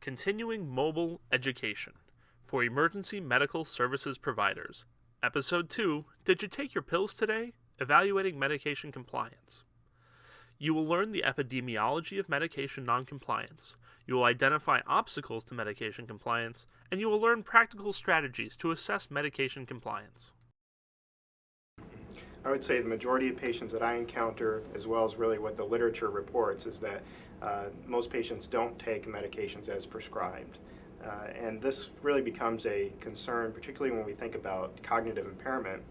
Continuing Mobile Education for Emergency Medical Services Providers. Episode 2, Did You Take Your Pills Today? Evaluating Medication Compliance. You will learn the epidemiology of medication noncompliance. You will identify obstacles to medication compliance, and you will learn practical strategies to assess medication compliance. I would say the majority of patients that I encounter, as well as really what the literature reports, is that most patients don't take medications as prescribed. And this really becomes a concern, particularly when we think about cognitive impairment.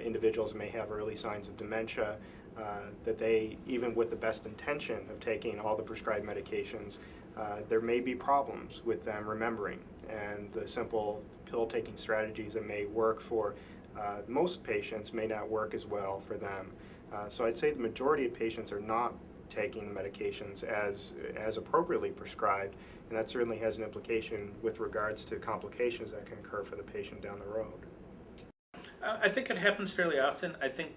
Individuals may have early signs of dementia, that they, even with the best intention of taking all the prescribed medications, there may be problems with them remembering. And the simple pill-taking strategies that may work for most patients may not work as well for them. So I'd say the majority of patients are not taking medications as appropriately prescribed, and that certainly has an implication with regards to complications that can occur for the patient down the road. I think it happens fairly often. I think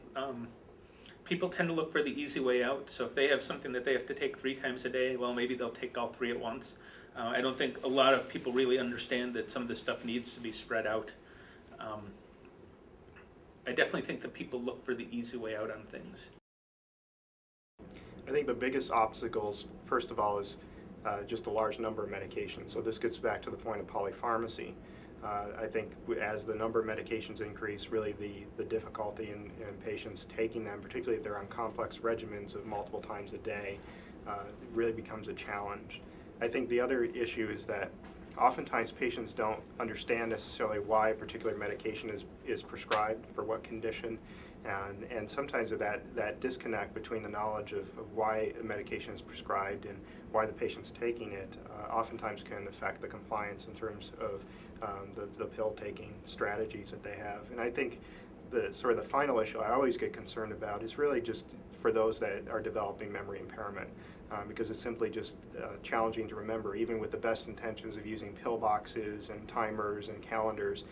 people tend to look for the easy way out. So if they have something that they have to take 3 times a day, well, maybe they'll take all 3 at once. I don't think a lot of people really understand that some of this stuff needs to be spread out. I definitely think that people look for the easy way out on things. I think the biggest obstacles, first of all, is just the large number of medications. So this gets back to the point of polypharmacy. I think as the number of medications increase, really the difficulty in patients taking them, particularly if they're on complex regimens of multiple times a day, really becomes a challenge. I think the other issue is that oftentimes patients don't understand necessarily why a particular medication is prescribed for what condition, and sometimes that disconnect between the knowledge of why a medication is prescribed and why the patient's taking it oftentimes can affect the compliance in terms of the pill-taking strategies that they have. And I think the final issue I always get concerned about is really just for those that are developing memory impairment, because it's simply just challenging to remember, even with the best intentions of using pill boxes and timers and calendars.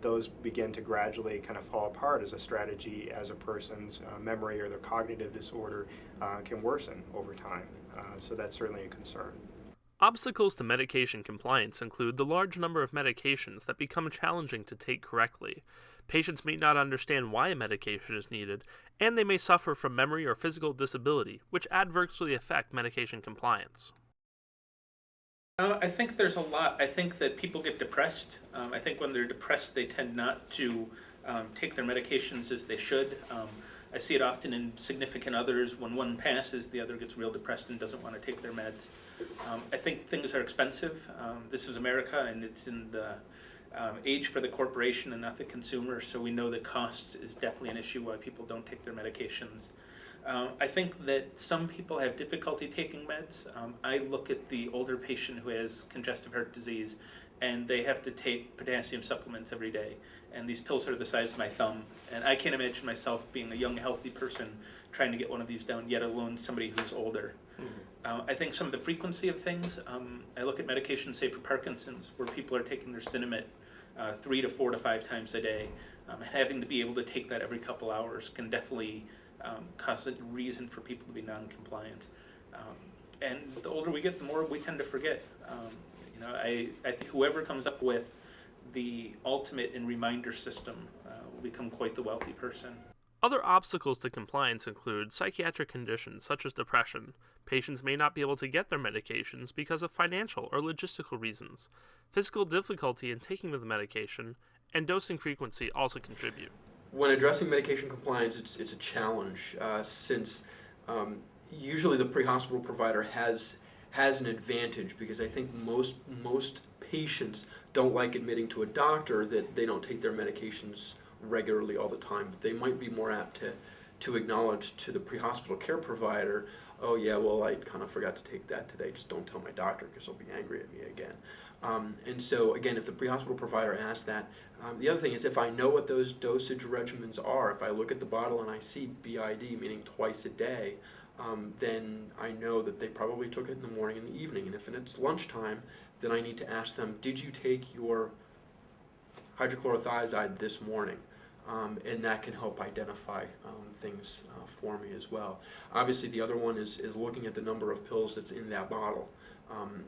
Those begin to gradually kind of fall apart as a strategy as a person's memory or their cognitive disorder can worsen over time. So that's certainly a concern. Obstacles to medication compliance include the large number of medications that become challenging to take correctly. Patients may not understand why a medication is needed, and they may suffer from memory or physical disability, which adversely affect medication compliance. I think there's a lot. I think that people get depressed. I think when they're depressed, they tend not to take their medications as they should. I see it often in significant others. When one passes, the other gets real depressed and doesn't want to take their meds. I think things are expensive. This is America, and it's in the age for the corporation and not the consumer, so we know that cost is definitely an issue why people don't take their medications. I think that some people have difficulty taking meds. I look at the older patient who has congestive heart disease, and they have to take potassium supplements every day. And these pills are the size of my thumb. And I can't imagine myself being a young, healthy person trying to get one of these down, yet alone somebody who's older. I think some of the frequency of things, I look at medications, say for Parkinson's, where people are taking their Cinnamate 3 to 4 to 5 times a day. Having to be able to take that every couple hours can definitely cause a reason for people to be non-compliant. And the older we get, the more we tend to forget. I think whoever comes up with the ultimate and reminder system will become quite the wealthy person. Other obstacles to compliance include psychiatric conditions such as depression. Patients may not be able to get their medications because of financial or logistical reasons. Physical difficulty in taking the medication and dosing frequency also contribute. When addressing medication compliance, it's a challenge since usually the pre-hospital provider has an advantage, because I think most patients don't like admitting to a doctor that they don't take their medications regularly all the time. They might be more apt to acknowledge to the pre-hospital care provider, oh yeah, well I kind of forgot to take that today, just don't tell my doctor because he'll be angry at me again. And so again, if the pre-hospital provider asks that, the other thing is if I know what those dosage regimens are, if I look at the bottle and I see BID, meaning twice a day, then I know that they probably took it in the morning and the evening. And if it's lunchtime, then I need to ask them, did you take your hydrochlorothiazide this morning? And that can help identify things for me as well. Obviously, the other one is looking at the number of pills that's in that bottle.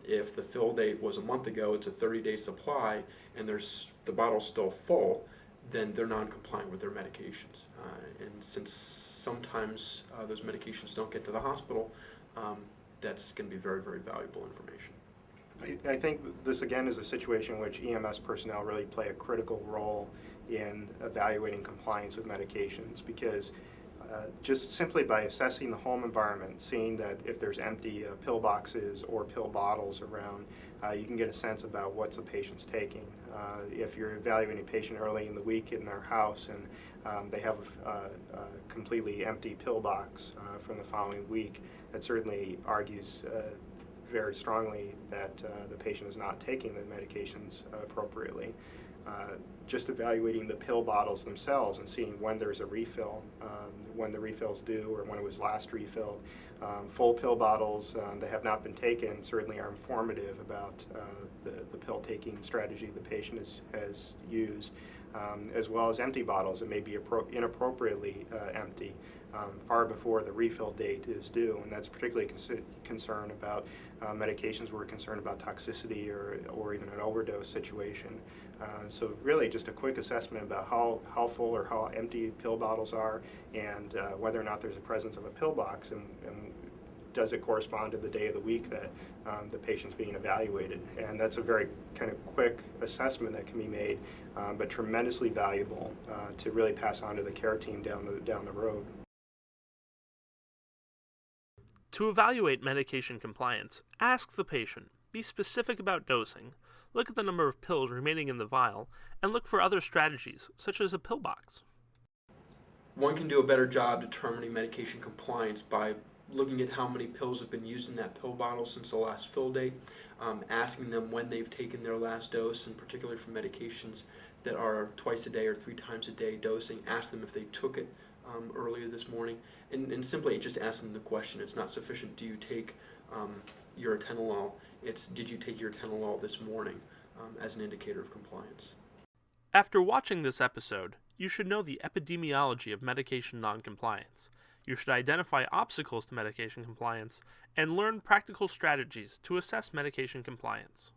If the fill date was a month ago, it's a 30-day supply, and the bottle's still full, then they're non-compliant with their medications. And since sometimes those medications don't get to the hospital, that's going to be very, very valuable information. I think this again is a situation in which EMS personnel really play a critical role in evaluating compliance with medications, because just simply by assessing the home environment, seeing that if there's empty pill boxes or pill bottles around, you can get a sense about what's the patient's taking. If you're evaluating a patient early in the week in their house and they have a completely empty pill box from the following week, that certainly argues very strongly that the patient is not taking the medications appropriately. Just evaluating the pill bottles themselves and seeing when there's a refill, when the refill's due or when it was last refilled. Full pill bottles that have not been taken certainly are informative about the pill taking strategy the patient has used, as well as empty bottles that may be inappropriately empty far before the refill date is due, and that's particularly concerned about medications we're concerned about toxicity or even an overdose situation. So really just a quick assessment about how full or how empty pill bottles are, and whether or not there's a presence of a pill box, and does it correspond to the day of the week that the patient's being evaluated. And that's a very kind of quick assessment that can be made, but tremendously valuable to really pass on to the care team down the road. To evaluate medication compliance, ask the patient, be specific about dosing, look at the number of pills remaining in the vial, and look for other strategies, such as a pill box. One can do a better job determining medication compliance by looking at how many pills have been used in that pill bottle since the last fill date, asking them when they've taken their last dose, and particularly for medications that are twice a day or 3 times a day dosing, ask them if they took it earlier this morning, and simply just asking the question. It's not sufficient, do you take your atenolol? It's, did you take your atenolol this morning, as an indicator of compliance. After watching this episode, you should know the epidemiology of medication noncompliance. You should identify obstacles to medication compliance and learn practical strategies to assess medication compliance.